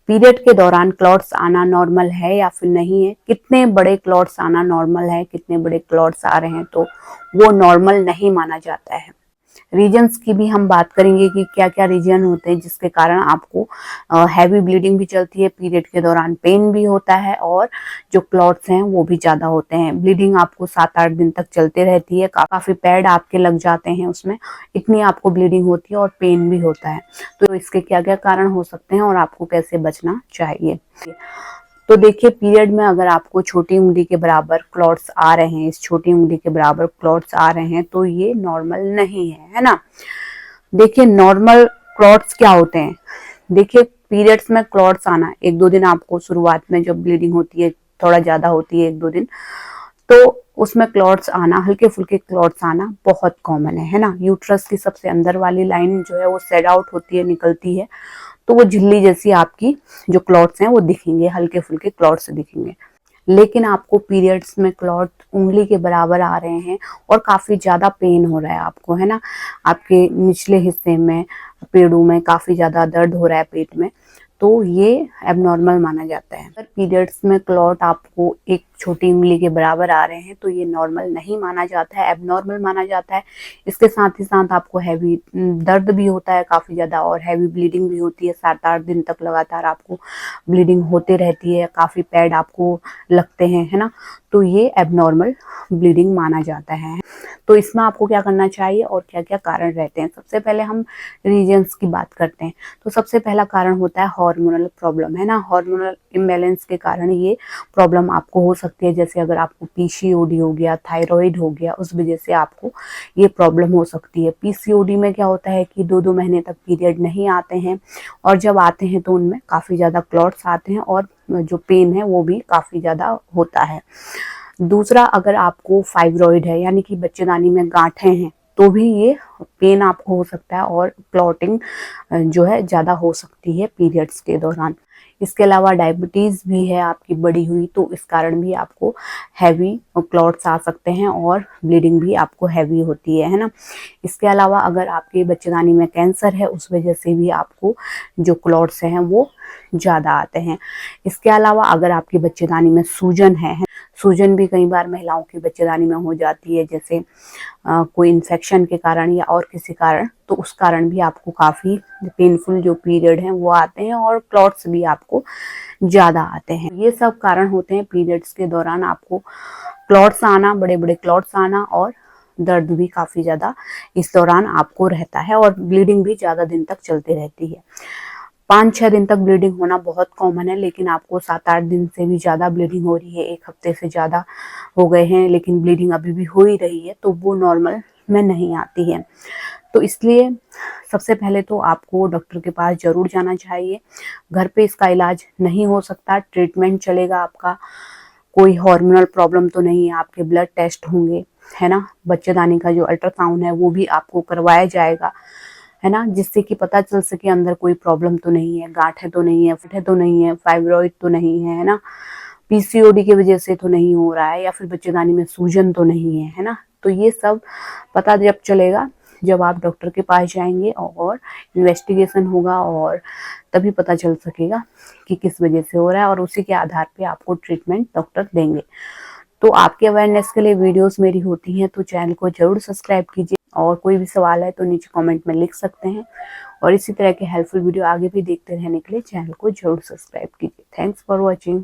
Period के दौरान clots आना नॉर्मल है या फिर नहीं है, कितने बड़े क्लॉट्स आना नॉर्मल है, कितने बड़े क्लॉट्स आ रहे हैं तो वो नॉर्मल नहीं माना जाता है। रीजन्स की भी हम बात करेंगे कि क्या क्या रीजन होते हैं जिसके कारण आपको हैवी ब्लीडिंग भी चलती है, पीरियड के दौरान पेन भी होता है और जो क्लॉट्स हैं वो भी ज्यादा होते हैं। ब्लीडिंग आपको 7-8 दिन तक चलते रहती है, काफी पैड आपके लग जाते हैं उसमें, इतनी आपको ब्लीडिंग होती है और पेन भी होता है। तो इसके क्या क्या कारण हो सकते हैं और आपको कैसे बचना चाहिए। तो देखिए, पीरियड में अगर आपको छोटी उंगली के बराबर क्लॉट्स आ रहे हैं, इस छोटी उंगली के बराबर क्लॉट्स आ रहे हैं तो ये नॉर्मल नहीं है ना। देखिए, नॉर्मल क्लॉट्स क्या होते हैं। देखिए, पीरियड्स में क्लॉट्स आना 1-2 दिन आपको शुरुआत में जब ब्लीडिंग होती है थोड़ा ज्यादा होती है 1-2 दिन, तो उसमें क्लॉट्स आना, हल्के फुल्के क्लॉट्स आना बहुत कॉमन है ना। यूट्रस की सबसे अंदर वाली लाइन जो है वो सेड आउट होती है, निकलती है, तो वो झिल्ली जैसी आपकी जो क्लॉट्स हैं वो दिखेंगे, हल्के फुल्के क्लॉट्स दिखेंगे। लेकिन आपको पीरियड्स में क्लॉट उंगली के बराबर आ रहे हैं और काफी ज्यादा पेन हो रहा है आपको, है ना, आपके निचले हिस्से में पेड़ों में काफी ज्यादा दर्द हो रहा है पेट में, तो ये एबनॉर्मल माना जाता है। अगर पीरियड्स में क्लॉट आपको एक छोटी उंगली के बराबर आ रहे हैं तो ये नॉर्मल नहीं माना जाता है, एबनॉर्मल माना जाता है। इसके साथ ही साथ आपको हैवी दर्द भी होता है काफी ज्यादा और हैवी ब्लीडिंग भी होती है, 7-8 दिन तक लगातार आपको ब्लीडिंग होते रहती है, काफी पैड आपको लगते हैं, है ना, तो ये एबनॉर्मल ब्लीडिंग माना जाता है। तो इसमें आपको क्या करना चाहिए और क्या क्या कारण रहते हैं। सबसे पहले हम रीजन्स की बात करते हैं। तो सबसे पहला कारण होता है हार्मोनल प्रॉब्लम, है ना। हार्मोनल इम्बैलेंस के कारण ये प्रॉब्लम आपको हो सकती है। जैसे अगर आपको पीसीओडी हो गया, थायराइड हो गया, उस वजह से आपको ये प्रॉब्लम हो सकती है। पीसीओडी में क्या होता है कि 2-2 महीने तक पीरियड नहीं आते हैं और जब आते हैं तो उनमें काफी ज्यादा क्लॉट्स आते हैं और जो पेन है वो भी काफी ज्यादा होता है। दूसरा, अगर आपको फाइब्रॉइड है यानी कि बच्चेदानी में गांठें हैं तो भी ये पेन आपको हो सकता है और क्लॉटिंग जो है ज्यादा हो सकती है पीरियड्स के दौरान। इसके अलावा डायबिटीज भी है आपकी बढ़ी हुई, तो इस कारण भी आपको हैवी क्लॉट्स आ सकते हैं और ब्लीडिंग भी आपको हैवी होती है ना। इसके अलावा अगर आपके बच्चेदानी में कैंसर है उस वजह से भी आपको जो क्लॉट्स हैं वो ज्यादा आते हैं। इसके अलावा अगर आपकी बच्चेदानी में सूजन है, सूजन भी कई बार महिलाओं की बच्चेदानी में हो जाती है, जैसे कोई इन्फेक्शन के कारण या और किसी कारण, तो उस कारण भी आपको काफी पेनफुल जो पीरियड हैं वो आते हैं और क्लॉट्स भी आपको ज्यादा आते हैं। ये सब कारण होते हैं पीरियड्स के दौरान आपको क्लॉट्स आना, बड़े बड़े क्लॉट्स आना, और दर्द भी काफी ज्यादा इस दौरान आपको रहता है और ब्लीडिंग भी ज्यादा दिन तक चलती रहती है। 5-6 दिन तक ब्लीडिंग होना बहुत कॉमन है, लेकिन आपको 7-8 दिन से भी ज्यादा ब्लीडिंग हो रही है, 1 हफ्ते से ज्यादा हो गए हैं लेकिन ब्लीडिंग अभी भी हो ही रही है, तो वो नॉर्मल में नहीं आती है। तो इसलिए सबसे पहले तो आपको डॉक्टर के पास जरूर जाना चाहिए। घर पे इसका इलाज नहीं हो सकता, ट्रीटमेंट चलेगा आपका। कोई हार्मोनल प्रॉब्लम तो नहीं है, आपके ब्लड टेस्ट होंगे, है ना, बच्चेदानी का जो अल्ट्रासाउंड है वो भी आपको करवाया जाएगा, है ना, जिससे कि पता चल सके अंदर कोई प्रॉब्लम तो नहीं है, गांठें तो नहीं है, फटे तो नहीं है, फाइब्रॉइड तो नहीं है ना, पीसीओडी की वजह से तो नहीं हो रहा है, या फिर बच्चेदानी में सूजन तो नहीं है, है ना। तो ये सब पता जब चलेगा जब आप डॉक्टर के पास जाएंगे और इन्वेस्टिगेशन होगा, और तभी पता चल सकेगा कि किस वजह से हो रहा है और उसी के आधार पे आपको ट्रीटमेंट डॉक्टर देंगे। तो आपके अवेयरनेस के लिए वीडियोस मेरी होती हैं, तो चैनल को जरूर सब्सक्राइब कीजिए, और कोई भी सवाल है तो नीचे कमेंट में लिख सकते हैं। और इसी तरह के हेल्पफुल वीडियो आगे भी देखते रहने के लिए चैनल को जरूर सब्सक्राइब कीजिए। Thanks for watching.